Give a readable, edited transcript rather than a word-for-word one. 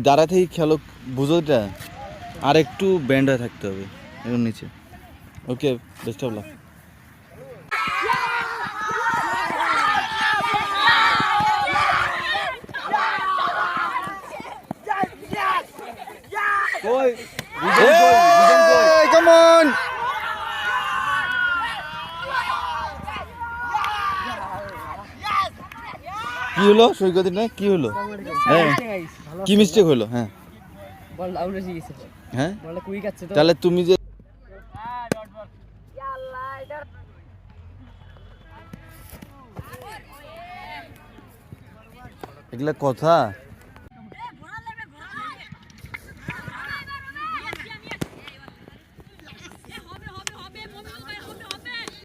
দাঁড়াতেই খেলো, বুঝোটা আর একটু ব্যান্ড হয়ে থাকতে হবে এখন নিচে। Okay, best of luck. Come on! কি হলো সৈকতের, না কি হলো? হ্যাঁ, কি মিস্টেক হলো? হ্যাঁ হ্যাঁ, তাহলে তুমি যে এগুলা কথা